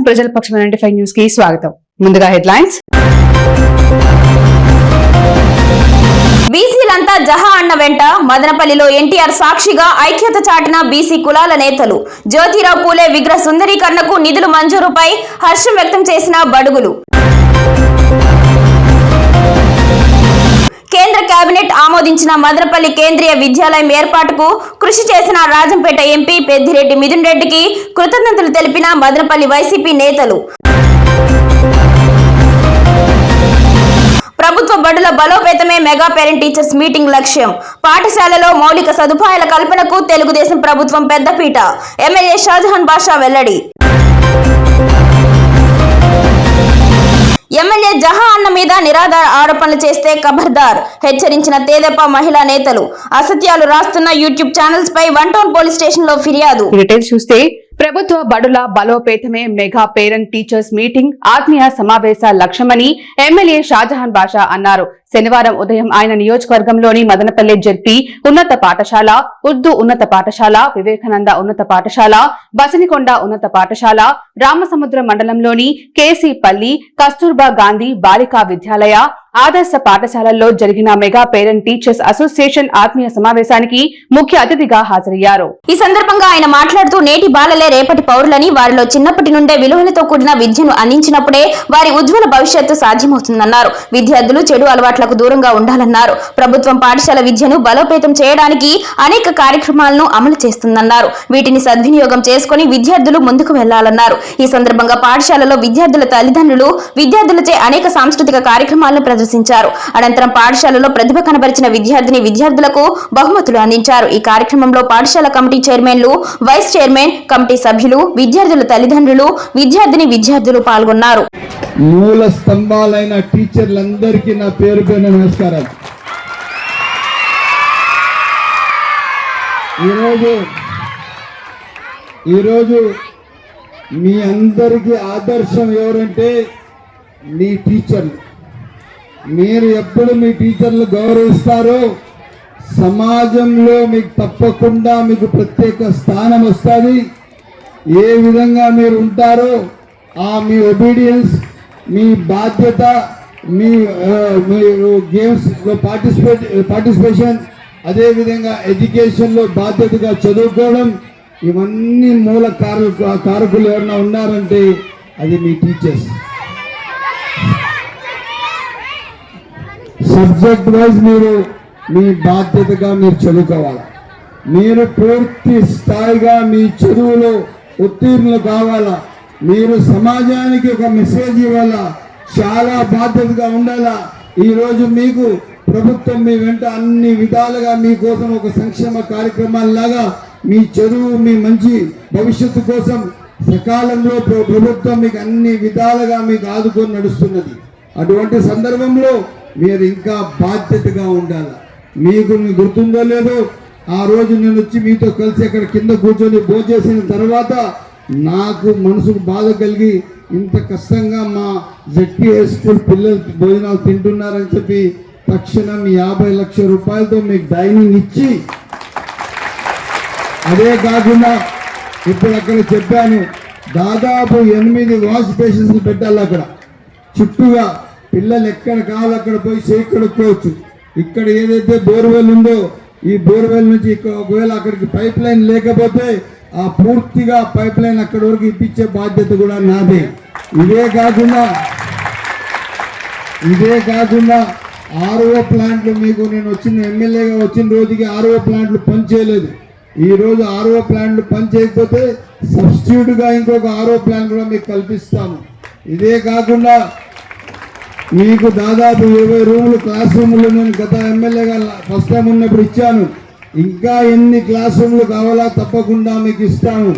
ప్రజల పక్షం 95 న్యూస్ కి స్వాగతం. ముందుగా హెడ్లైన్స్. బీసీలంతా జహా అన్న వెంట మదనపల్లిలో ఎన్టీఆర్ సాక్షిగా ఐక్యత చాటిన బీసీ కులాల నేతలు. జ్యోతిరావు పూలే విగ్రహ సుందరీకరణకు నిధులు మంజూరుపై హర్షం వ్యక్తం చేసిన బడుగులు. కేంద్ర కేబినెట్ ఆమోదించిన మదనపల్లి కేంద్రీయ విద్యాలయం ఏర్పాటుకు కృషి చేసిన రాజంపేట ఎంపీ పెద్దిరెడ్డి మిథున్ రెడ్డికి కృతజ్ఞతలు తెలిపిన మదనపల్లి వైసీపీ నేతలు. ప్రభుత్వ బడుల బలోపేతమే మెగా పేరెంట్ టీచర్స్ మీటింగ్ లక్ష్యం. పాఠశాలలో మౌలిక సదుపాయాల కల్పనకు తెలుగుదేశం ప్రభుత్వం పెద్దపీట. ఎమ్మెల్యే షాజహాన్ బాషా వెల్లడి. ఎమ్మెల్యే జహా అన్న మీద నిరాధార ఆరోపణలు చేస్తే ఖబర్దార్ హెచ్చరించిన తెదేపా మహిళా నేతలు. అసత్యాలు రాస్తున్న యూట్యూబ్ ఛానల్స్ పై 1 టౌన్ పోలీస్ స్టేషన్ లో ఫిర్యాదు. డీటెయిల్స్ చూస్తే ప్రభుత్వ బడుల బలోపేతమే మెగా పేరెంట్ టీచర్స్ మీటింగ్ ఆత్మీయ సమావేశ లక్ష్యమని ఎమ్మెల్యే షాజహాన్ బాషా అన్నారు. శనివారం ఉదయం ఆయన నియోజకవర్గంలోని మదనపల్లి జెడ్పీ ఉన్నత పాఠశాల, ఉర్దూ ఉన్నత పాఠశాల, వివేకానంద ఉన్నత పాఠశాల, బసనికొండ ఉన్నత పాఠశాల, రామసముద్ర మండలంలోని కేసీపల్లి, కస్తూర్బా గాంధీ బాలికా విద్యాలయ, ఆదర్శ పాఠశాలల్లో జరిగిన మెగా పేరెంట్ టీచర్స్ అసోసియేషన్ ఆత్మీయ సమావేశానికి ముఖ్య అతిథిగా హాజరయ్యారు. ఈ సందర్భంగా ఆయన మాట్లాడుతూ నేటి బాలలే రేపటి పౌరులని, వారిలో చిన్నప్పటి నుండే విలువలతో కూడిన విద్యను అందించినప్పుడే వారి ఉజ్వల భవిష్యత్తు సాధ్యమవుతుందన్నారు. విద్యార్థులు చెడు అలవాట్లకు దూరంగా ఉండాలన్నారు. ప్రభుత్వం పాఠశాల విద్యను బలోపేతం చేయడానికి అనేక కార్యక్రమాలను అమలు చేస్తుందన్నారు. వీటిని సద్వినియోగం చేసుకుని విద్యార్థులు ముందుకు వెళ్లాలన్నారు. ఈ సందర్భంగా పాఠశాలలో విద్యార్థుల తల్లిదండ్రులు విద్యార్థులచే అనేక సాంస్కృతిక కార్యక్రమాలను ప్రదర్శించారు. అనంతరం పాఠశాలలో ప్రతిభ కనబరిచిన విద్యార్థులకు బహుమతులు అందించారు. ఈ కార్యక్రమంలో పాఠశాల కమిటీ చైర్మన్లు, వైస్ చైర్మన్, కమిటీ సభ్యులు, విద్యార్థుల తల్లిదండ్రులు, విద్యార్థులు పాల్గొన్నారు. మూల స్తంభాలైన టీచర్లందరికీ నా పేరు పేరున నమస్కారాలు. ఈరోజు మీ అందరికీ ఆదర్శం ఎవరంటే మీ టీచర్లు. మీరు ఎప్పుడు మీ టీచర్లు గౌరవిస్తారో సమాజంలో మీకు తప్పకుండా మీకు ప్రత్యేక స్థానం వస్తుంది. ఏ విధంగా మీరు ఉంటారో మీ ఒబీడియన్స్, మీ బాధ్యత, మీరు గేమ్స్లో పార్టిసిపేషన్, అదేవిధంగా ఎడ్యుకేషన్లో బాధ్యతగా చదువుకోవడం, ఇవన్నీ మూల కారకులు ఎవరైనా ఉన్నారంటే అది మీ టీచర్స్. సబ్జెక్ట్ వైజ్ మీరు మీ బాధ్యతగా మీరు చదువుకోవాలి. మీరు పూర్తి స్థాయిగా మీ చదువులో ఉత్తీర్ణులు కావాలా. మీరు సమాజానికి ఒక మెసేజ్ ఇవ్వాలా. చాలా బాధ్యతగా ఉండాలా. ఈరోజు మీకు ప్రభుత్వం మీ వెంట అన్ని విధాలుగా మీకోసం ఒక సంక్షేమ కార్యక్రమాలలాగా మీ చదువు, మీ మంచి భవిష్యత్తు కోసం సకాలంలో ప్రభుత్వం మీకు అన్ని విధాలుగా మీకు ఆదుకొని నడుస్తున్నది. అటువంటి సందర్భంలో మీరు ఇంకా బాధ్యతగా ఉండాలి. మీకు గుర్తుందో లేదో, ఆ రోజు నేను వచ్చి మీతో కలిసి అక్కడ కింద కూర్చొని భోంచేసిన తర్వాత నాకు మనసుకు బాధ కలిగి ఇంత కష్టంగా మా జెడ్పీ హై స్కూల్ పిల్లలు భోజనాలు తింటున్నారని చెప్పి తక్షణం 50 లక్షల రూపాయలతో మీకు డైనింగ్ ఇచ్చి, అదే కాకుండా ఇప్పుడు అక్కడ చెప్పాను దాదాపు 8 వాష్ బేసిన్స్ పెట్టాలి. అక్కడ చుట్టూగా పిల్లలు ఎక్కడ కావాలి అక్కడ పోయి చేయి కడుక్కోవచ్చు. ఇక్కడ ఏదైతే బోర్వెల్ ఉందో ఈ బోర్వెల్ నుంచి ఒకవేళ అక్కడికి పైప్ లైన్ లేకపోతే ఆ పూర్తిగా పైప్ లైన్ అక్కడి వరకు ఇప్పించే బాధ్యత కూడా నాదే. ఇదే కాకుండా ఆర్ఓ ప్లాంట్లు మీకు నేను ఎమ్మెల్యేగా వచ్చిన రోజుకి ఆర్ఓ ప్లాంట్లు పనిచేయలేదు. ఈరోజు ఆర్ఓ ప్లాంట్లు పనిచేయకపోతే సబ్స్టిట్యూట్గా ఇంకొక ఆర్ఓ ప్లాంట్ కూడా మీకు కల్పిస్తాము. ఇదే కాకుండా మీకు దాదాపు 20 రూములు, క్లాస్ రూములు నేను గత ఎమ్మెల్యేగా ఫస్ట్ టైం ఉన్నప్పుడు ఇచ్చాను. ఇంకా ఎన్ని క్లాస్ రూములు కావాలా తప్పకుండా మీకు ఇస్తాను.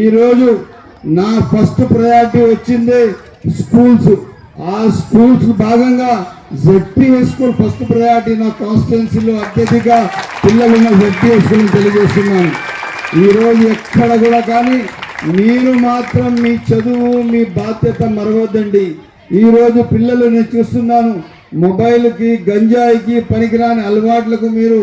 ఈరోజు నా ఫస్ట్ ప్రయారిటీ వచ్చింది స్కూల్స్. ఆ స్కూల్స్ భాగంగా జెడ్పీ స్కూల్ ఫస్ట్ ప్రయారిటీ. నా కాన్స్టిట్యున్సీలో అత్యధిక పిల్లలు ఉన్న జెడ్పీ స్కూల్ని తెలియజేస్తున్నాను. ఈరోజు ఎక్కడ కూడా కానీ మీరు మాత్రం మీ చదువు, మీ బాధ్యత మరవద్దండి. ఈరోజు పిల్లలు నేను చూస్తున్నాను మొబైల్కి, గంజాయికి, పనికిరాని అలవాట్లకు మీరు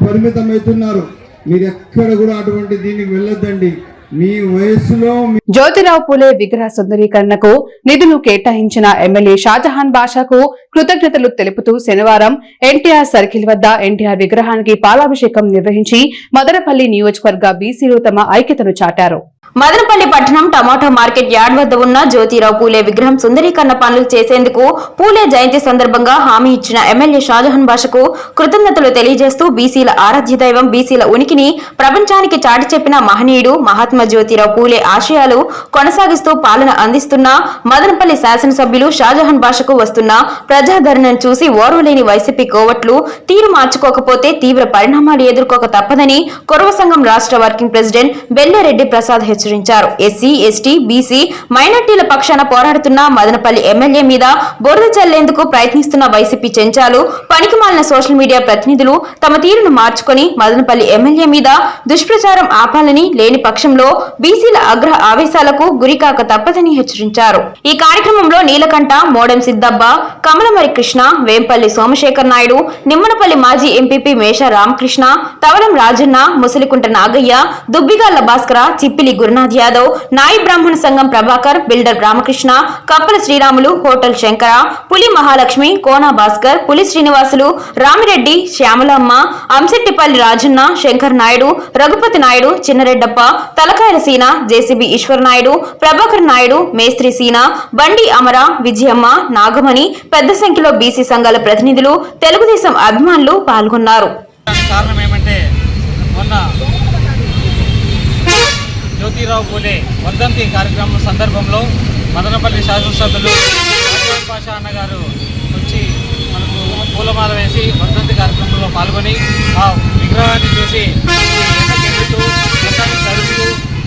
పరిమితం అవుతున్నారు. మీరు ఎక్కడ కూడా అటువంటి దీనికి వెళ్ళొద్దండి. మీ వయసులో జ్యోతిరావు పూలే విగ్రహ సుందరీకరణకు నిధులు కేటాయించిన ఎమ్మెల్యే షాజహాన్ బాషాకు కృతజ్ఞతలు తెలుపుతూ శనివారం ఎన్టీఆర్ సర్కిల్ వద్ద ఎన్టీఆర్ విగ్రహానికి పాలాభిషేకం నిర్వహించి మదనపల్లి నియోజకవర్గ బీసీలు తమ ఐక్యతను చాటారు. మదనపల్లి పట్టణం టమాటో మార్కెట్ యార్డ్ వద్ద ఉన్న జ్యోతిరావు పూలే విగ్రహం సుందరీకరణ పనులు చేసేందుకు పూలే జయంతి సందర్భంగా హామీ ఇచ్చిన ఎమ్మెల్యే షాజహాన్ బాషాకు కృతజ్ఞతలు తెలియజేస్తూ బీసీల ఆరాధ్య దైవం బీసీల ఉనికిని ప్రపంచానికి చాటి చెప్పిన మహనీయుడు మహాత్మా జ్యోతిరావు పూలే ఆశయాలు కొనసాగిస్తూ పాలన అందిస్తున్న మదనపల్లి శాసనసభ్యులు షాజహాన్ బాషాకు వస్తున్న ప్రజాదరణను చూసి ఓర్వలేని వైసీపీ కోవట్లు తీరు మార్చుకోకపోతే తీవ్ర పరిణామాలు ఎదుర్కోక తప్పదని కొరవ సంఘం రాష్ట్ర వర్కింగ్ ప్రెసిడెంట్ బెల్లారెడ్డి ప్రసాద్ హెచ్చరించారు. ఎస్సీ, ఎస్టీ, బీసీ, మైనార్టీల పక్షాన పోరాడుతున్న మదనపల్లి ఎమ్మెల్యే మీద బురద చల్లేందుకు ప్రయత్నిస్తున్న వైసీపీ చెంచాలు పనికిమాలిన సోషల్ మీడియా ప్రతినిధులు తమ తీరును మార్చుకుని మదనపల్లి ఎమ్మెల్యే మీద దుష్ప్రచారం ఆపాలని, లేని పక్షంలో బీసీల ఆగ్రహ ఆవేశాలకు గురికాక తప్పదని హెచ్చరించారు. ఈ కార్యక్రమంలో నీలకంఠ, మోడెం సిద్దబ్బ, కమలమరి కృష్ణ, వేంపల్లి సోమశేఖర్ నాయుడు, నిమ్మనపల్లి మాజీ ఎంపీపీ మేష రామకృష్ణ, తవలం రాజన్న, ముసలికుంట నాగయ్య, దుబ్బిగాళ్ల భాస్కర, చిప్పిలి గురునాథ్ యాదవ్, నాయి బ్రాహ్మణ సంఘం ప్రభాకర్, బిల్డర్ రామకృష్ణ, కప్పల శ్రీరాములు, హోటల్ శంకర, పులి మహాలక్ష్మి, కోనా భాస్కర్, పులి శ్రీనివాసులు, రామిరెడ్డి, శ్యామలమ్మ, అంశెట్టిపల్లి రాజన్న, శంకర్ నాయుడు, రఘుపతి నాయుడు, చిన్నరెడ్డప్ప, తలకాయల సీన, జేసీబీ ఈశ్వర్ నాయుడు, ప్రభాకర్ నాయుడు, మేస్త్రి సీన, బండి అమర, విజయమ్మ, నాగమణి, పెద్ద సంఖ్యలో బీసీ సంఘాల ప్రతినిధులు, తెలుగుదేశం అభిమానులు పాల్గొన్నారు. జ్యోతిరావు పూలే వర్ధంతి కార్యక్రమం సందర్భంలో మదనపల్లి శాసనసభ్యులు షాజహాన్ బాషా అన్న గారు వచ్చి మనకు పూలమాల వేసి వర్ధంతి కార్యక్రమంలో పాల్గొని ఆ విగ్రహాన్ని చూసి చదువుతూ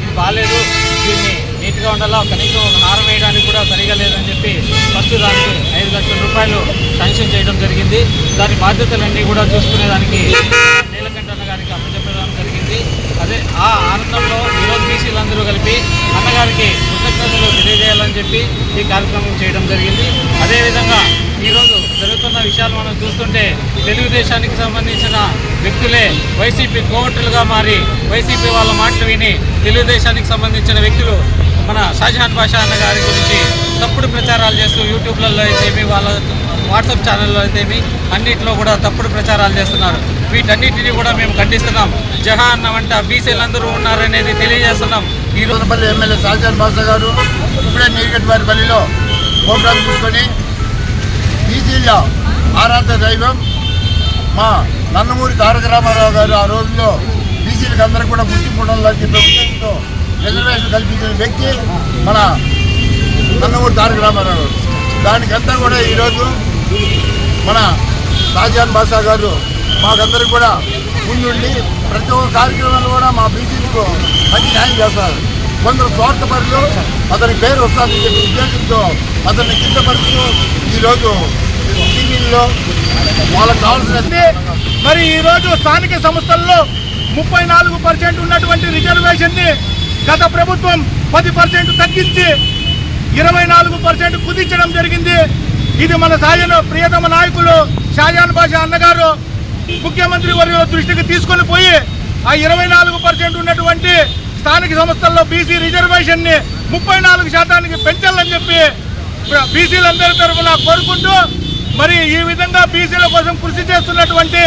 ఇది బాగాలేదు, దీన్ని నీట్గా ఉండాలా, కనీసం హారం వేయడానికి కూడా సరిగా లేదని చెప్పి ఫస్ట్ దానికి 5 లక్షల రూపాయలు శాంక్షన్ చేయడం జరిగింది. దాని బాధ్యతలన్నీ కూడా చూసుకునేదానికి నీలకంఠన్న గారికి అప్పచెప్పడం జరిగింది. అదే ఆ ఆనందంలో ఈరోజు బీసీలందరూ కలిపి అన్నగారికి కృతజ్ఞతలు తెలియజేయాలని చెప్పి ఈ కార్యక్రమం చేయడం జరిగింది. అదేవిధంగా ఈరోజు జరుగుతున్న విషయాలు మనం చూస్తుంటే తెలుగుదేశానికి సంబంధించిన వ్యక్తులే వైసీపీ కోవట్టులుగా మారి వైసీపీ వాళ్ళ మాటలు విని తెలుగుదేశానికి సంబంధించిన వ్యక్తులు మన షాజహాన్ బాషా అన్న గారి గురించి తప్పుడు ప్రచారాలు చేస్తూ యూట్యూబ్లలో అయితేమి, వాళ్ళ వాట్సాప్ ఛానల్లో అయితేమి అన్నింటిలో కూడా తప్పుడు ప్రచారాలు చేస్తున్నారు. వీటన్నిటినీ కూడా మేము ఖండిస్తున్నాం. జహాన్ వంట బీసీలందరూ ఉన్నారనేది తెలియజేస్తున్నాం. ఈ రోజుపల్లి ఎమ్మెల్యే షాజహాన్ బాషా గారు ఇప్పుడే నీలకంఠవారిపల్లిలో ప్రోగ్రాం తీసుకొని బీసీల ఆరాధ్య దైవం మా నందమూరి తారక రామారావు గారు ఆ రోజుల్లో బీసీలకు అందరూ కూడా గుర్తింపు ఉండాలని చెప్పే ఉద్దేశంతో రిజర్వేషన్ కల్పించిన వ్యక్తి మన నందమూరి తారక రామారావు. దానికంతా కూడా ఈరోజు మన షాజహాన్ బాషా గారు మాకందరికి కూడా ముందుండి ప్రతి ఒక్క కార్యక్రమాలు కూడా మా బీసీలకు మంచి న్యాయం చేస్తారు. కొందరు స్వార్థపరులు అతని పేరు వస్తుందని చెప్పే ఉద్దేశంతో అతన్ని కిందపరుస్తూ ఈరోజు టీవీల్లో వాళ్ళకి కావాల్సిన మరి ఈరోజు స్థానిక సంస్థల్లో 34% ఉన్నటువంటి రిజర్వేషన్ని గత ప్రభుత్వం 10% తగ్గించి 24% కుదించడం జరిగింది. ఇది మన ప్రియతమ నాయకులు షాజహాన్ బాషా అన్నగారు ముఖ్యమంత్రి వర్యుల దృష్టికి తీసుకొని పోయి ఆ 24% ఉన్నటువంటి స్థానిక సంస్థల్లో బీసీ రిజర్వేషన్ని 34% పెంచాలని చెప్పి బీసీలందరి తరఫున కోరుకుంటూ, మరి ఈ విధంగా బీసీల కోసం కృషి చేస్తున్నటువంటి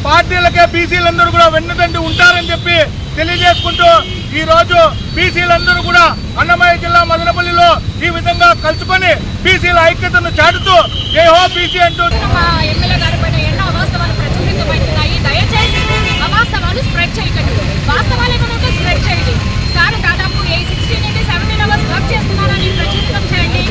పార్టీలకే బీసీలందరూ కూడా వెన్నుదండి ఉంటారని చెప్పి తెలియజేసుకుంటూ, ఈ రోజు బీసీలందరూ కూడా అన్నమయ్య జిల్లా మదనపల్లిలో ఈ విధంగా కలుసుకొని బీసీల ఐక్యతను చాటుతూ జై హో బీసీ అంటూ ఎమ్మెల్యే గారి పైన ఎన్నో అవాస్తవాలు ప్రచురితమవుతున్నాయి. దయచేసి అవాస్తవాలు స్ప్రెడ్ చేయకండి, వాస్తవాలు ఏమైనా ఉంటే స్ప్రెడ్ చేయండి. సార్ దాదాపు 16 నుండి 17 అవర్స్ వర్క్ చేస్తున్నారని ప్రచురితం చేయండి.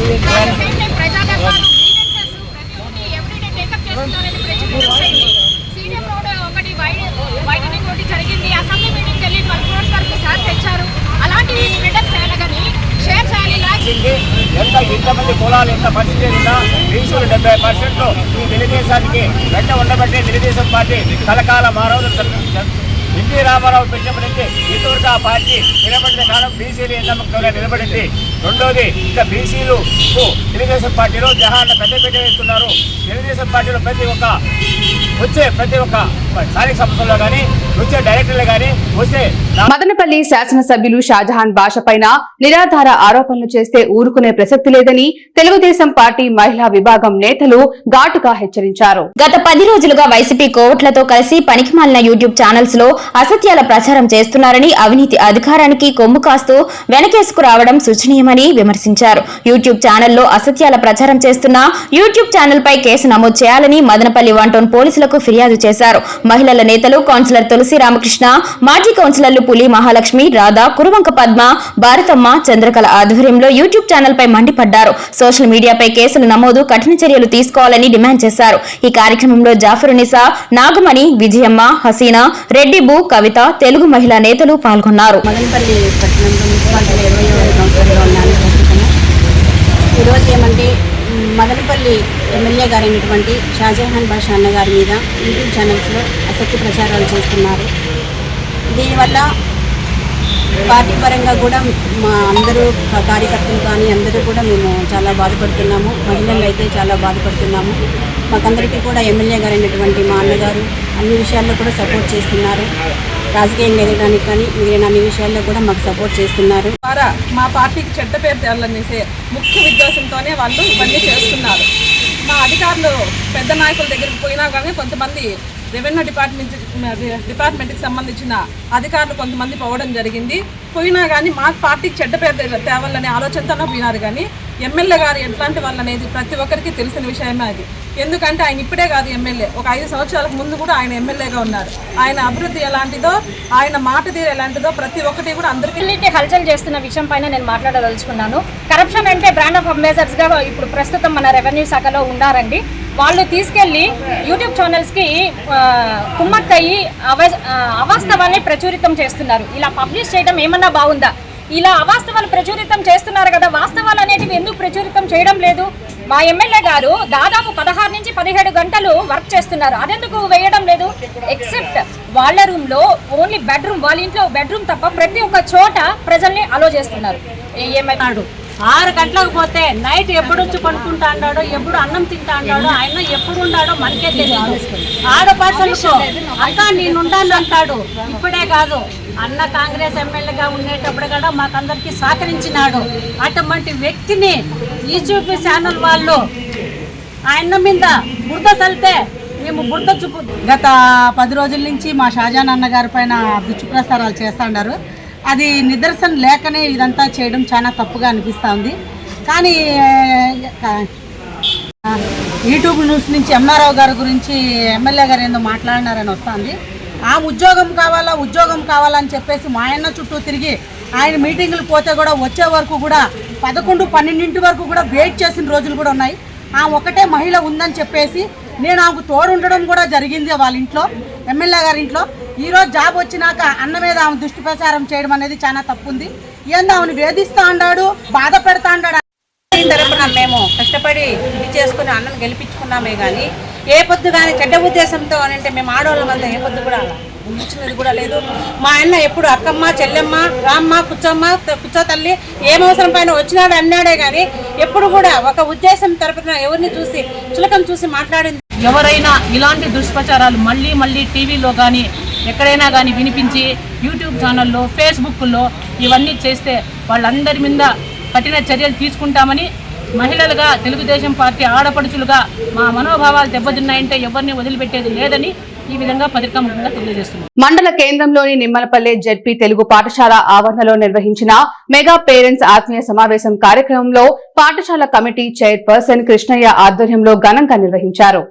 సేమ్ టైం ప్రజాదర్బారు గ్రీవెన్సెస్ ప్రతి ఒక్కటి ఎవ్రీడే టేకప్ చేస్తున్నారని ప్రచురితం చేయండి. సీనియర్ రోడ్ ఒకటి వైడనింగ్ ఒకటి జరిగింది. అసెంబ్లీ మీటింగ్కి వెళ్ళి 12 crores వరకు సార్ తెచ్చారు. అలాంటివి స్ప్రెడప్ చేయాలి కానీ షేర్ చేయాలి. ఎంతమంది కులాలు ఎంత పర్సెంటేజ్ ఉన్నా బీసీలు 70% ఈ తెలుగుదేశానికి వెంట ఉండబట్టే తెలుగుదేశం పార్టీ కలకాల మానవులు ఎన్టీ రామారావు పెట్టినప్పటి నుంచి ఇంతవరకు ఆ పార్టీ నిలబడిన కాలం బీసీలు ఎన్నమ్మకంగా నిలబడింది. రెండోది ఇంకా బీసీలకు తెలుగుదేశం పార్టీలో జహాన్ని పెద్దపీట వేస్తున్నారు. తెలుగుదేశం పార్టీలో ప్రతి ఒక్క స్థానిక సంస్థల్లో కానీ వచ్చే డైరెక్టర్లు కానీ వస్తే మదనపల్లి శాసనసభ్యులు షాజహాన్ భాష పైన నిరాధార ఆరోపణలు చేస్తే ఊరుకునే ప్రసక్తి లేదని తెలుగుదేశం పార్టీ మహిళా విభాగం నేతలు ఘాటుగా హెచ్చరించారు. గత 10 రోజులుగా వైసీపీ కోవట్లతో కలిసి పనికిమాలిన యూట్యూబ్ ఛానల్స్ లో అసత్యాల ప్రచారం చేస్తున్నారని, అవినీతి అధికారానికి కొమ్ము కాస్తూ వెనకేసుకు రావడం సూచనీయమని విమర్శించారు. యూట్యూబ్ ఛానల్లో అసత్యాల ప్రచారం చేస్తున్న యూట్యూబ్ ఛానల్ పై కేసు నమోదు చేయాలని మదనపల్లి 1 టౌన్ పోలీసులకు ఫిర్యాదు చేశారు. మహిళల నేతలు కౌన్సిలర్ తులసి రామకృష్ణ, మాజీ కౌన్సిలర్లు పులి మహాలక్ష్మి, రాధా, కురువంక పద్మ, భారతమ్మ, చంద్రకళ ఆధ్వర్యంలో యూట్యూబ్ ఛానల్ పై మండిపడ్డారు. సోషల్ మీడియాపై కేసులు నమోదు, కఠిన చర్యలు తీసుకోవాలని డిమాండ్ చేశారు. ఈ కార్యక్రమంలో జాఫరునిసా, నాగమణి, విజయమ్మ, హసీనా, రెడ్డిబు, కవిత, తెలుగు మహిళా నేతలు పాల్గొన్నారు. మదనపల్లి పట్టణంలో మున్సిపాలిటీలో 20వ సంవత్సరంలో ఉన్నాను ప్రస్తుతము. ఈరోజు ఏమంటే మదనపల్లి ఎమ్మెల్యే గారైనటువంటి షాజహాన్ భాష అన్నగారి మీద యూట్యూబ్ ఛానల్స్లో అసత్య ప్రచారాలు చేస్తున్నారు. దీనివల్ల పార్టీ పరంగా కూడా మా అందరూ కార్యకర్తలు కానీ అందరూ కూడా మేము చాలా బాధపడుతున్నాము. మహిళలు అయితే చాలా బాధపడుతున్నాము. మాకందరికీ కూడా ఎమ్మెల్యే గారైనటువంటి మా అన్నగారు అన్ని విషయాల్లో కూడా సపోర్ట్ చేస్తున్నారు. రాజకీయంగా ఎదగడానికి కానీ మిగిలిన అన్ని విషయాల్లో కూడా మాకు సపోర్ట్ చేస్తున్నారు. ద్వారా మా పార్టీకి చెడ్డ పేరు తేవాలనేసే ముఖ్య ఉద్దేశంతోనే వాళ్ళు ఇవన్నీ చేస్తున్నారు. మా అధికారులు పెద్ద నాయకుల దగ్గరికి పోయినా కానీ కొంతమంది రెవెన్యూ డిపార్ట్మెంట్కి సంబంధించిన అధికారులు కొంతమంది పోవడం జరిగింది. పోయినా కానీ మా పార్టీకి చెడ్డ పేరు తేవాలనే ఆలోచనతోనే పోయినారు. కానీ ఎమ్మెల్యే గారు ఎట్లాంటి వాళ్ళు అనేది ప్రతి ఒక్కరికి తెలిసిన విషయమే అది. ఎందుకంటే ఆయన ఇప్పుడే కాదు ఎమ్మెల్యే, ఒక 5 సంవత్సరాలకు ముందు కూడా ఆయన ఎమ్మెల్యేగా ఉన్నారు. ఆయన అభివృద్ధి ఎలాంటిదో, ఆయన మాట తీరు ఎలాంటిదో ప్రతి ఒక్కటి కూడా అందరికీ హల్చల్ చేస్తున్న విషయం పైన నేను మాట్లాడదలుచుకున్నాను. కరప్షన్ అంటే బ్రాండ్ ఆఫ్ అంబాసిడర్స్ గా ఇప్పుడు ప్రస్తుతం మన రెవెన్యూ శాఖలో ఉన్నారండి. వాళ్ళు తీసుకెళ్లి యూట్యూబ్ ఛానల్స్కి కుమ్మక్కయ్యి అవాస్తవాన్ని ప్రచురితం చేస్తున్నారు. ఇలా పబ్లిష్ చేయడం ఏమన్నా బాగుందా? ఇలా అవాస్తవాలు ప్రచురితం చేస్తున్నారు కదా, వాస్తవాలు అనేటివి ఎందుకు ప్రచురితం చేయడం లేదు? మా ఎమ్మెల్యే గారు దాదాపు 16 నుంచి 17 గంటలు వర్క్ చేస్తున్నారు. అదెందుకు వేయడం లేదు? ఎక్సెప్ట్ వాళ్ళ రూమ్లో ఓన్లీ బెడ్రూమ్, వాళ్ళ ఇంట్లో బెడ్రూమ్ తప్ప ప్రతి ఒక్క చోట ప్రజల్ని అలో చేస్తున్నారు. ఏమైనాడు 6 గంటలకు పోతే నైట్ ఎప్పుడు వచ్చి పడుకుంటా అన్నాడో, ఎప్పుడు అన్నం తింటా అన్నాడో, ఆయన ఎప్పుడు ఉన్నాడో మనకే తెలియదు. ఆడపడుచులకు అక్క నేనుండాను అంటాడు. ఇప్పుడే కాదు, అన్న కాంగ్రెస్ ఎమ్మెల్యేగా ఉండేటప్పుడు కూడా మాకందరికి సహకరించినాడు. అటువంటి వ్యక్తిని యూట్యూబ్ ఛానల్ వాళ్ళు ఆయన మీద బురద చల్లితే మేము బురద చూపు. గత 10 రోజుల నుంచి మా షాజహాన్ అన్న గారి పైన దుష్ప్రచారాలు చేస్తున్నారు. అది నిదర్శనం లేకనే ఇదంతా చేయడం చాలా తప్పుగా అనిపిస్తుంది. కానీ యూట్యూబ్ న్యూస్ నుంచి ఎంఆర్ఆవు గారి గురించి ఎమ్మెల్యే గారు ఏందో మాట్లాడినారని వస్తుంది. ఆ ఉద్యోగం కావాలని చెప్పేసి మా ఆయన చుట్టూ తిరిగి ఆయన మీటింగులు పోతే కూడా వచ్చే వరకు కూడా 11, 12 వరకు కూడా వెయిట్ చేసిన రోజులు కూడా ఉన్నాయి. ఆ ఒకటే మహిళ ఉందని చెప్పేసి నేను ఆమెకు తోడు ఉండడం కూడా జరిగింది వాళ్ళ ఇంట్లో, ఎమ్మెల్యే గారి ఇంట్లో. ఈరోజు జాబ్ వచ్చినాక అన్న మీద ఆమె దుష్ప్రచారం చేయడం అనేది చాలా తప్పుంది. ఏందో ఆమెను వేధిస్తూ అన్నాడు, బాధ పెడతా అన్నాడు. తరపున మేము కష్టపడి ఇది చేసుకుని అన్నను గెలిపించుకున్నామే కానీ ఏ పొద్దు కానీ చెడ్డ ఉద్దేశంతో అని అంటే మేము ఆడవాళ్ళ వల్ల ఏ పొద్దు కూడా ఉంచినది కూడా లేదు. మా ఆయన ఎప్పుడు అక్కమ్మ, చెల్లెమ్మ, రామ్మ, కుచ్చో తల్లి ఏమవసరం పైన వచ్చినాడు అన్నాడే కానీ ఎప్పుడు కూడా ఒక ఉద్దేశం తరపున ఎవరిని చూసి చులకం చూసి మాట్లాడింది. ఎవరైనా ఇలాంటి దుష్ప్రచారాలు మళ్ళీ టీవీలో కానీ ఎక్కడైనా కానీ వినిపించి యూట్యూబ్ ఛానల్లో, ఫేస్బుక్లో ఇవన్నీ చేస్తే వాళ్ళందరి మీద కఠిన చర్యలు తీసుకుంటామని మహిళలుగా, తెలుగుదేశం పార్టీ ఆడపడుచులుగా మా మనోభావాలు దెబ్బతిన్నాయంటే ఎవరిని వదిలిపెట్టేది లేదని ఈ విధంగా పత్రికాముఖంగా తెలియజేస్తున్నాం. మండల కేంద్రంలోని నిమ్మలపల్లె జెడ్పీ తెలుగు పాఠశాల ఆవరణలో నిర్వహించిన మెగా పేరెంట్స్ ఆత్మీయ సమావేశం కార్యక్రమంలో పాఠశాల కమిటీ చైర్పర్సన్ కృష్ణయ్య ఆధ్వర్యంలో ఘనంగా నిర్వహించారు.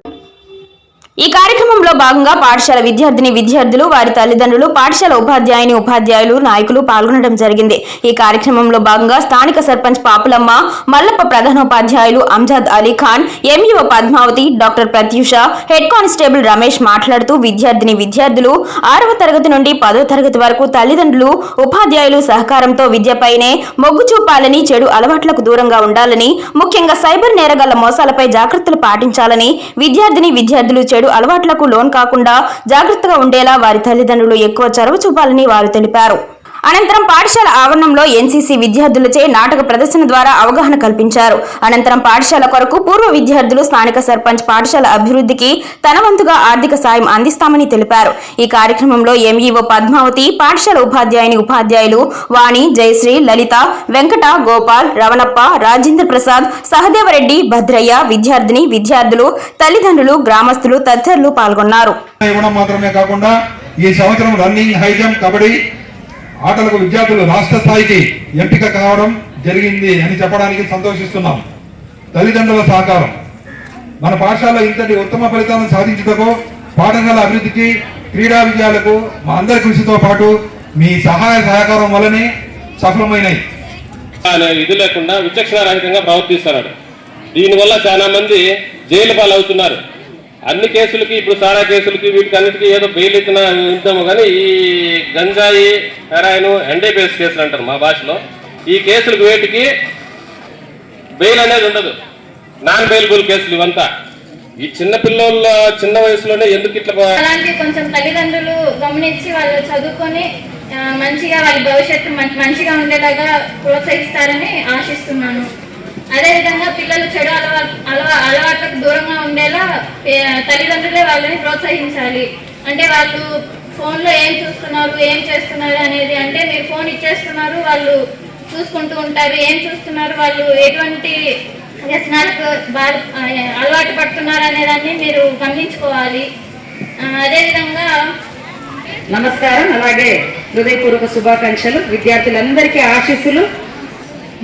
ఈ కార్యక్రమంలో భాగంగా పాఠశాల విద్యార్థులు, వారి తల్లిదండ్రులు, పాఠశాల ఉపాధ్యాయులు, నాయకులు పాల్గొనడం జరిగింది. ఈ కార్యక్రమంలో భాగంగా స్థానిక సర్పంచ్ పాపులమ్మ, మల్లప్ప ప్రధానోపాధ్యాయులు Amjad Ali Khan, MEO Padmavathi, doctor Pratyusha, head constable Ramesh మాట్లాడుతూ విద్యార్థులు 6వ తరగతి నుండి 10వ తరగతి వరకు తల్లిదండ్రులు, ఉపాధ్యాయులు సహకారంతో విద్యపైనే మొగ్గు చూపాలని, చెడు అలవాట్లకు దూరంగా ఉండాలని, ముఖ్యంగా సైబర్ నేరగాళ్ల మోసాలపై జాగ్రత్తలు పాటించాలని, విద్యార్థులు చెడు చెడు అలవాట్లకు లోన్ కాకుండా జాగ్రత్తగా ఉండేలా వారి తల్లిదండ్రులు ఎక్కువ చొరవ చూపాలని వారు తెలిపారు. అనంతరం పాఠశాల ఆవరణంలో ఎన్సీసీ విద్యార్థులచే నాటక ప్రదర్శన ద్వారా అవగాహన కల్పించారు. అనంతరం పాఠశాల కొరకు పూర్వ విద్యార్థులు స్థానిక సర్పంచ్ పాఠశాల అభివృద్ధికి తన వంతుగా ఆర్థిక సాయం అందిస్తామని తెలిపారు. ఈ కార్యక్రమంలో ఎంఈఓ పద్మావతి, పాఠశాల ఉపాధ్యాయులు వాణి, జయశ్రీ, లలిత, వెంకట, గోపాల్, రవణప్ప, రాజేంద్ర ప్రసాద్, సహదేవరెడ్డి, భద్రయ్య, విద్యార్థులు, తల్లిదండ్రులు, గ్రామస్తులు తదితరులు పాల్గొన్నారు. ఈ సంవత్సరం రన్నింగ్, హై జంప్, కబడ్డీ ఆటలకు విద్యార్థులు రాష్ట్ర స్థాయికి ఎంపిక కావడం జరిగింది అని చెప్పడానికి సంతోషిస్తున్నాం. తల్లిదండ్రుల సహకారం మన పాఠశాలలో ఇంతటి ఉత్తమ ఫలితాలను సాధించుటకు, పాఠశాల అభివృద్ధికి, క్రీడా విజయాలకు మా అందరి కృషితో పాటు మీ సహాయ సహకారం వల్లనే సఫలమైనవి. ఇది లేకుండా విచక్షణారహితంగా ప్రవర్తిస్తున్నాడు. దీనివల్ల చాలా మంది జైలు పాలవుతున్నారు. అన్ని కేసులకి, ఇప్పుడు సారా కేసులకి, వీటికి అన్నిటికీ ఏదో బెయిల్ ఇద్దాము కానీ ఈ గంజాయి, హెరాయిన్, ఎన్డీపీఎస్ కేసులు అంటారు మా భాషలో. ఈ కేసులకు వేటికి బెయిల్ అనేది ఉండదు. నాన్ బెయిలబుల్ కేసులు ఇవంతా. ఈ చిన్న పిల్లల చిన్న వయసులోనే ఎందుకు ఇట్లా అలాంటి కొంచెం తల్లిదండ్రులు గమనించి వాళ్ళు చదువుకొని మంచిగా వాళ్ళ భవిష్యత్తు మంచిగా ఉండేలాగా ప్రోత్సహిస్తారని ఆశిస్తున్నాను. అదేవిధంగా పిల్లలు చెడు అలవాట్లకు దూరంగా ఉండేలా తల్లిదండ్రులే వాళ్ళని ప్రోత్సహించాలి. అంటే వాళ్ళు ఫోన్లో ఏం చూస్తున్నారు, ఏం చేస్తున్నారు అనేది, అంటే మీరు ఫోన్ ఇచ్చేస్తున్నారు, వాళ్ళు చూసుకుంటూ ఉంటారు. ఏం చూస్తున్నారు, వాళ్ళు ఎటువంటి వ్యసనాలకు అలవాటు పడుతున్నారు అనేదాన్ని మీరు గమనించుకోవాలి. అదేవిధంగా నమస్కారం, అలాగే హృదయపూర్వక శుభాకాంక్షలు, విద్యార్థులందరికీ ఆశీస్సులు.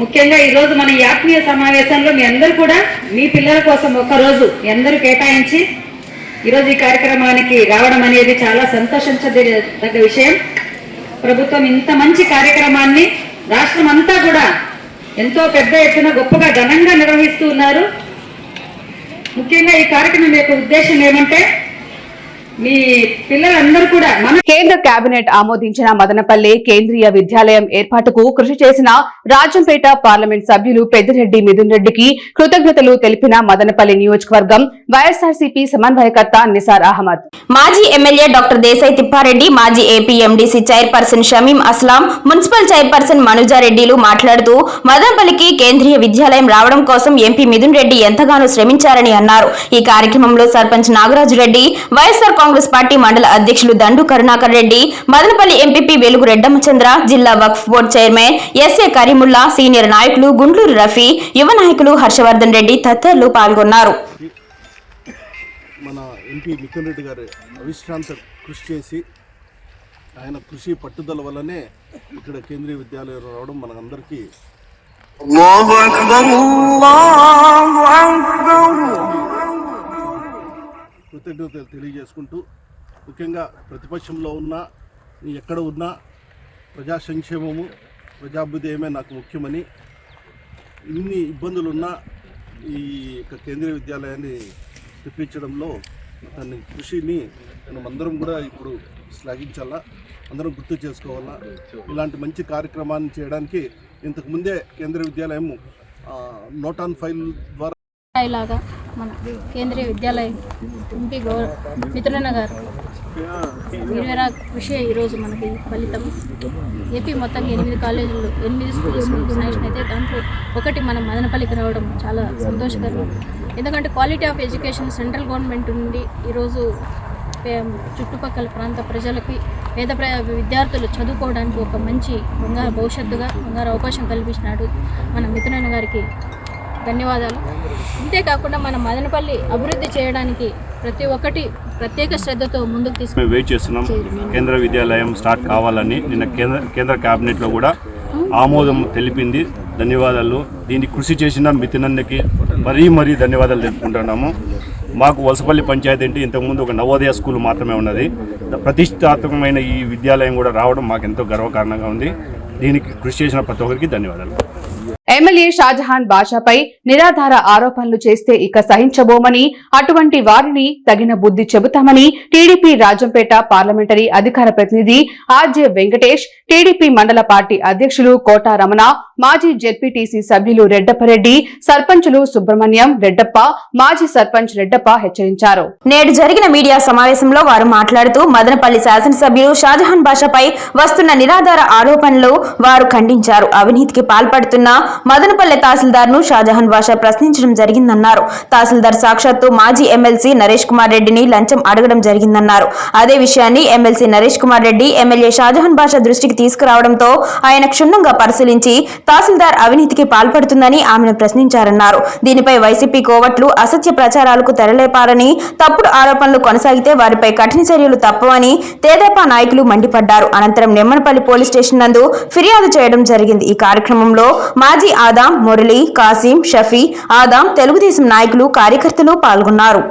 ముఖ్యంగా ఈరోజు మన ఈ ఆత్మీయ సమావేశంలో మీ అందరూ కూడా మీ పిల్లల కోసం ఒక్కరోజు మీ అందరూ కేటాయించి ఈరోజు ఈ కార్యక్రమానికి రావడం అనేది చాలా సంతోషించదగ్గ విషయం. ప్రభుత్వం ఇంత మంచి కార్యక్రమాన్ని రాష్ట్రం అంతా కూడా ఎంతో పెద్ద ఎత్తున గొప్పగా ఘనంగా నిర్వహిస్తూ ఉన్నారు. ముఖ్యంగా ఈ కార్యక్రమం యొక్క ఉద్దేశం ఏమంటే మీ పిల్లలందరూ కూడా కేంద్ర కేబినెట్ ఆమోదించిన మదనపల్లి కేంద్రీయ విద్యాలయం ఏర్పాటుకు కృషి చేసిన రాజంపేట పార్లమెంట్ సభ్యులు పెద్దిరెడ్డి మిథున్ రెడ్డికి కృతజ్ఞతలు తెలిపిన మదనపల్లి నియోజకవర్గం వైఎస్ఆర్సీపీ సమన్వయకర్త నిసార్ అహ్మద్. మాజీ ఎమ్మెల్యే డాక్టర్ దేశాయ్ తిప్పారెడ్డి, మాజీ AP MDC chairperson Shamim Aslam, municipal chairperson మనుజారెడ్డిలు మాట్లాడుతూ మదనపల్లికి కేంద్రీయ విద్యాలయం రావడం కోసం ఎంపీ మిథున్ రెడ్డి ఎంతగానో శ్రమించారని అన్నారు. ఈ కార్యక్రమంలో సర్పంచ్ నాగరాజు రెడ్డి, వైఎస్ఆర్ కాంగ్రెస్ పార్టీ మండల అధ్యక్షులు దండు కరుణాకర్ రెడ్డి, మదనపల్లి ఎంపీపీ వెలుగు రెడ్డమ్మచంద్ర, జిల్లా Waqf board chairman SA Karimulla, senior నాయకులు గుండ్లూరు రఫీ, యువ నాయకులు హర్షవర్ధన్ రెడ్డి తదితరులు పాల్గొన్నారు. మన ఎంపీ మిథున్ రెడ్డి గారు అవిశ్రాంత కృషి చేసి ఆయన కృషి పట్టుదల వల్లనే ఇక్కడ కేంద్రీయ విద్యాలయం రావడం మనందరికీ కృతజ్ఞతలు తెలియజేసుకుంటూ, ముఖ్యంగా ప్రతిపక్షంలో ఉన్నా ఎక్కడ ఉన్నా ప్రజా సంక్షేమము, ప్రజాభ్యుదయమే నాకు ముఖ్యమని, ఇన్ని ఇబ్బందులున్నా ఈ కేంద్రీయ విద్యాలయాన్ని తెప్పించడంలో తన కృషిని మనం అందరం కూడా ఇప్పుడు శ్లాఘించాలా, అందరం గుర్తు చేసుకోవాలా. ఇలాంటి మంచి కార్యక్రమాన్ని చేయడానికి ఇంతకుముందే కేంద్రీయ విద్యాలయం నోట్ ఆన్ ఫైల్ ద్వారా ఇలాగా మన కేంద్రీయ విద్యాలయం ఎంపీ మిత్రులన్న గారు వీర కృషి ఈరోజు మనకి ఫలితం. ఏపీ మొత్తంగా 8 కాలేజీలు, 8 స్కూల్స్ శాంక్షన్ అయితే దాంట్లో ఒకటి మన మదనపల్లికి రావడం చాలా సంతోషకరం. ఎందుకంటే quality of education central government నుండి ఈరోజు చుట్టుపక్కల ప్రాంత ప్రజలకి, పేద విద్యార్థులు చదువుకోవడానికి ఒక మంచి బంగారు భవిష్యత్తుగా బంగారు అవకాశం కల్పించినాడు మన మిత్రులన్న గారికి ధన్యవాదాలు. అంతేకాకుండా మన మదనపల్లి అభివృద్ధి చేయడానికి ప్రతి ఒక్కటి ప్రత్యేక శ్రద్ధతో ముందుకు తీసుకుని వెయిట్ చేస్తున్నాం. కేంద్ర విద్యాలయం స్టార్ట్ కావాలని నిన్న కేంద్ర కేబినెట్లో కూడా ఆమోదం తెలిపింది. ధన్యవాదాలు. దీన్ని కృషి చేసిన మిథునన్నకి మరీ ధన్యవాదాలు తెలుపుకుంటున్నాము. మాకు వలసపల్లి పంచాయతీ అంటే ఇంతకుముందు ఒక నవోదయ స్కూల్ మాత్రమే ఉన్నది. ప్రతిష్టాత్మకమైన ఈ విద్యాలయం కూడా రావడం మాకు ఎంతో గర్వకారణంగా ఉంది. దీనికి కృషి చేసిన ప్రతి ఒక్కరికి ధన్యవాదాలు. ఎమ్మెల్యే షాజహాన్ బాషాపై నిరాధార ఆరోపణలు చేస్తే ఇక సహించబోమని, అటువంటి వారిని తగిన బుద్ధి చెబుతామని టీడీపీ రాజంపేట పార్లమెంటరీ అధికార ప్రతినిధి ఆర్జే వెంకటేష్, టీడీపీ మండల పార్టీ అధ్యక్షులు కోట రమణ, మాజీ జెడ్పీటీసీ సభ్యులు రెడ్డప్పరెడ్డి, సర్పంచులు సుబ్రహ్మణ్యం, రెడ్డప్ప, మాజీ సర్పంచ్ రెడ్డప్ప హెచ్చరించారు. నేడు జరిగిన మీడియా సమావేశంలో వారు మాట్లాడుతూ మదనపల్లి శాసనసభ్యులు షాజహాన్ బాషాపై వస్తున్న నిరాధార ఆరోపణలు వారు ఖండించారు. అవినీతికి పాల్పడుతున్న మదనపల్లి తహసీల్దార్ ను షాజహాన్ బాషా ప్రశ్నించడం జరిగిందన్నారు. తహసీల్దార్ సాక్షాత్తు మాజీ ఎమ్మెల్సీ నరేష్ కుమార్ రెడ్డిని లంచం అడగడం జరిగిందన్నారు. అదే విషయాన్ని ఎమ్మెల్సీ నరేష్ కుమార్ రెడ్డి ఎమ్మెల్యే షాజహాన్ బాషా దృష్టికి తీసుకురావడంతో ఆయన క్షుణ్ణంగా పరిశీలించి తహసీల్దార్ అవినీతికి పాల్పడుతుందని ఆమెను ప్రశ్నించారన్నారు. దీనిపై వైసీపీ కోవట్లు అసత్య ప్రచారాలకు తెరలేపారని, తప్పుడు ఆరోపణలు కొనసాగితే వారిపై కఠిన చర్యలు తప్పవని తెదేపా నాయకులు మండిపడ్డారు. అనంతరం నెమ్మనపల్లి పోలీస్ స్టేషన్ నందు ఫిర్యాదు చేయడం జరిగింది. ఈ కార్యక్రమంలో మాజీ ఆదాం, మురళి, కాసిం, షఫీ, ఆదాం, తెలుగుదేశం నాయకులు, కార్యకర్తలు పాల్గొన్నారు.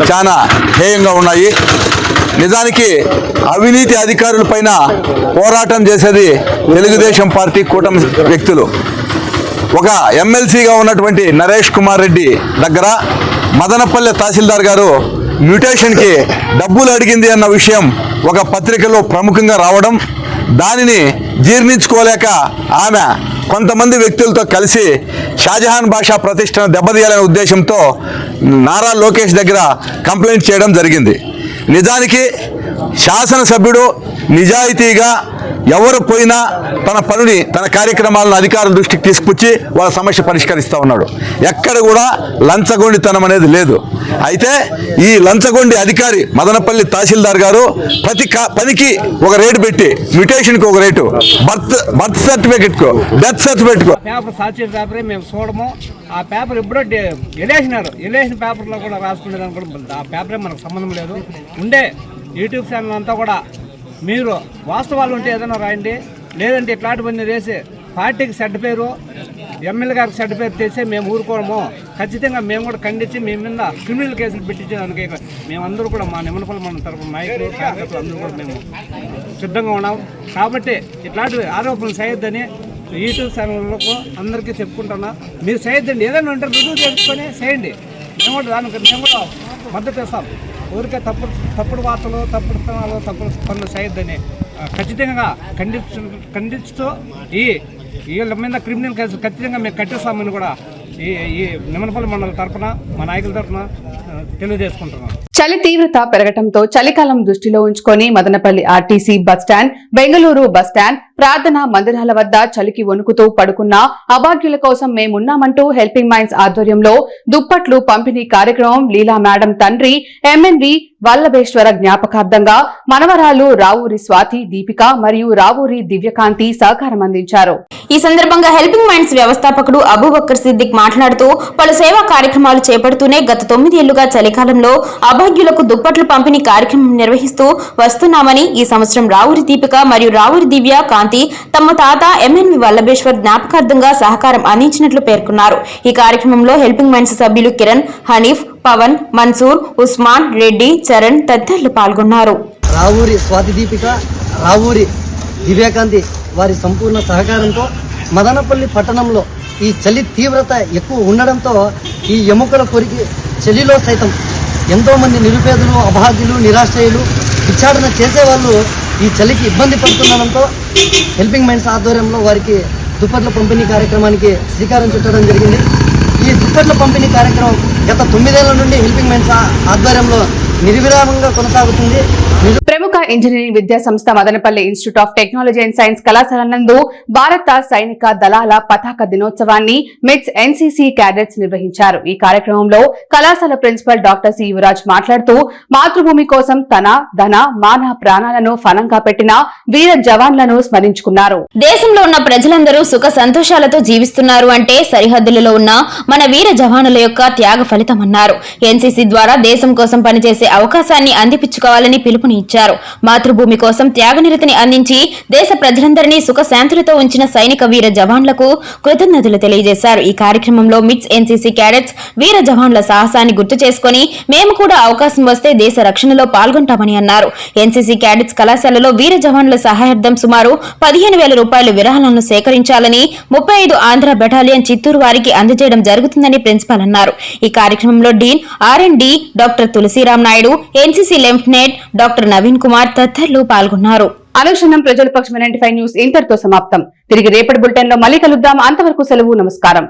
చాలా హేయంగా ఉన్నాయి. నిజానికి అవినీతి అధికారుల పైన పోరాటం చేసేది తెలుగుదేశం పార్టీ కూటమి వ్యక్తులు. ఒక ఎమ్మెల్సీగా ఉన్నటువంటి నరేష్ కుమార్ రెడ్డి దగ్గర మదనపల్లె తహసీల్దార్ గారు మ్యూటేషన్కి డబ్బులు అడిగింది అన్న విషయం ఒక పత్రికలో ప్రముఖంగా రావడం, దానిని జీర్ణించుకోలేక ఆమె కొంతమంది వ్యక్తులతో కలిసి షాజహాన్ బాషా ప్రతిష్టను దెబ్బతీయాలనే ఉద్దేశంతో నారా లోకేష్ దగ్గర కంప్లైంట్ చేయడం జరిగింది. నిజానికి శాసనసభ్యుడు నిజాయితీగా ఎవరు పోయినా తన పనిని, తన కార్యక్రమాలను అధికారుల దృష్టికి తీసుకొచ్చి వాళ్ళ సమస్య పరిష్కరిస్తూ ఉన్నాడు. ఎక్కడ కూడా లంచగొండితనం అనేది లేదు. అయితే ఈ లంచగొండి అధికారి మదనపల్లి తహసీల్దార్ గారు ప్రతి పనికి ఒక రేటు పెట్టి, మ్యూటేషన్కి ఒక రేటు, బర్త్ సర్టిఫికెట్కు, డెత్ సర్టిఫికెట్కు పేపర్ సాక్షి పేపరే మేము చూడము. ఆ పేపర్ ఎప్పుడో ఎలేసినారు. ఎలేసిన పేపర్లో కూడా రాసుకునేదాన్ని కూడా ఆ పేపరే మనకు సంబంధం లేదు. ఉండే యూట్యూబ్ ఛానల్ అంతా కూడా మీరు వాస్తవాలు ఉంటే ఏదైనా రాయండి, లేదంటే ఇట్లాంటివన్నీ వేసి పార్టీకి చెడ్డ పేరు, ఎమ్మెల్యే గారికి చెడ్డ పేరు తెస్తే మేము ఊరుకోవడము. ఖచ్చితంగా మేము కూడా ఖండించి మీ మీద క్రిమినల్ కేసులు పెట్టించేదానికి మేమందరూ కూడా మా నిమ్మనపల్లి మన తరఫున నాయకులు, కార్యకర్తలు అందరూ కూడా మేము సిద్ధంగా ఉన్నాం. కాబట్టి ఇట్లాంటి ఆరోపణలు చేయొద్దని యూట్యూబ్ ఛానళ్ళకు అందరికీ చెప్పుకుంటున్నా. మీరు చేయొద్దండి, ఏదైనా ఉంటే రుజువు చేసుకొని చేయండి. మేము కూడా దానికి మేము కూడా మద్దతు ఇస్తాం. ఊరికే తప్పుడు వార్తలు, తప్పుడు స్థానాలు, తప్పుడు పనులు చేయొద్దని ఖచ్చితంగా ఖండిస్తూ వీళ్ళ మీద క్రిమినల్ కేసులు ఖచ్చితంగా మేము కట్టిస్తామని కూడా ఈ నిమ్మనపల్లి మండలం తరఫున, మా నాయకుల తరఫున తెలియజేసుకుంటున్నాం. చలి తీవ్రత పెరగటంతో చలికాలం దృష్టిలో ఉంచుకొని Madanapalle RTC bus stand, Bengaluru bus stand, ప్రార్థనా మందిరాల వద్ద చలికి వణుకుతూ పడుకున్న అభాగ్యుల కోసం మేమున్నామంటూ హెల్పింగ్ మైండ్స్ ఆధ్వర్యంలో దుప్పట్లు పంపిణీ కార్యక్రమం లీలా మేడం తండ్రి ఎంఎన్వి వల్లభేశ్వర జ్ఞాపకార్థంగా మనవరాలు రావూరి స్వాతి దీపిక మరియు రావూరి దివ్యకాంతి సహకారం అందించారు. ఈ సందర్భంగా హెల్పింగ్ మైండ్స్ వ్యవస్థాపకుడు అబూబక్కర్ సిద్దిక్ మాట్లాడుతూ పలు సేవా కార్యక్రమాలు చేపడుతూనే గత 9 ఏళ్లుగా చలికాలంలో అభాగ్యులకు దుప్పట్లు పంపిణీ కార్యక్రమం నిర్వహిస్తూ వస్తున్నామని, ఈ సంవత్సరం రావూరి దీపిక మరియు రావూరి దివ్య కాంతి తమ తాత ఎంఎన్వి వల్లభేశ్వర్ జ్ఞాపకార్థంగా సహకారం అందించినట్లు పేర్కొన్నారు. ఈ కార్యక్రమంలో హెల్పింగ్ మైండ్స్ సభ్యులు కిరణ్, హనీఫ్, పవన్, మన్సూర్, ఉస్మాన్, రెడ్డి, చరణ్ తదితరులు పాల్గొన్నారు. రావూరి స్వాతి దీపిక, రావూరి దివ్యకాంతి వారి సంపూర్ణ సహకారంతో మదనపల్లి పట్టణంలో ఈ చలి తీవ్రత ఎక్కువ ఉండడంతో ఈ ఎముకల కొరికి చలిలో సైతం ఎంతోమంది నిరుపేదలు, అభాగ్యులు, నిరాశ్రయులు, విచారణ చేసేవాళ్ళు ఈ చలికి ఇబ్బంది పడుతుండడంతో హెల్పింగ్ మైండ్స్ ఆధ్వర్యంలో వారికి దుప్పట్ల పంపిణీ కార్యక్రమానికి శ్రీకారం చుట్టడం జరిగింది. ఈ దుప్పట్ల పంపిణీ కార్యక్రమం గత 9 ఏళ్ల నుండి హెల్పింగ్ మైండ్స్ ఆధ్వర్యంలో నిర్విరామంగా కొనసాగుతుంది. ప్రముఖ ఇంజనీరింగ్ విద్యా సంస్థ Madanapalle institute of technology and science కళాశాల నందు భారత సైనిక దళాల పతాక దినోత్సవాన్ని మిట్స్ ఎన్సీసీ క్యాడెట్స్ నిర్వహించారు. ఈ కార్యక్రమంలో కళాశాల ప్రిన్సిపల్ డాక్టర్ సి యువరాజ్ మాట్లాడుతూ మాతృభూమి కోసం తన ధన మాన ప్రాణాలను ఫలంగా పెట్టిన వీర జవాన్లను స్మరించుకున్నారు. దేశంలో ఉన్న ప్రజలందరూ సుఖ సంతోషాలతో జీవిస్తున్నారు అంటే సరిహద్దులలో ఉన్న మన వీర జవానుల యొక్క త్యాగ ఫలితమన్నారు. ఎన్సీసీ ద్వారా దేశం కోసం పనిచేసే అవకాశాన్ని అందిపుచ్చుకోవాలని పిలుపునిచ్చారు. మాతృభూమి కోసం త్యాగనిరతిని అందించి దేశ ప్రజలందరినీ సుఖశాంతులతో ఉంచిన సైనిక వీర జవాన్లకు కృతజ్ఞతలు తెలియజేశారు. ఈ కార్యక్రమంలో మిట్స్ ఎన్సీసీ క్యాడెట్స్ వీర జవాన్ల సాహసాన్ని గుర్తు చేసుకుని మేము కూడా అవకాశం వస్తే దేశ రక్షణలో పాల్గొంటామని అన్నారు. ఎన్సీసీ క్యాడెట్స్ కళాశాలలో వీర జవాన్ల సహాయార్థం సుమారు 15,000 రూపాయల విరాళాలను సేకరించాలని 35 ఆంధ్ర బెటాలియన్ చిత్తూరు వారికి అందజేయడం జరుగుతుందని ప్రిన్సిపాల్ అన్నారు. ఈ కార్యక్రమంలో dean R&D doctor Tulasiram Naidu, NCC lieutenant doctor Naveen Kumar తదితరులు పాల్గొన్నారు. అనుక్షణం ప్రజల పక్షం 95 న్యూస్ ఇంతటితో సమాప్తం. తిరిగి రేపటి బులెటిన్ లో మళ్ళీ కలుద్దాం. అంతవరకు సెలవు. నమస్కారం.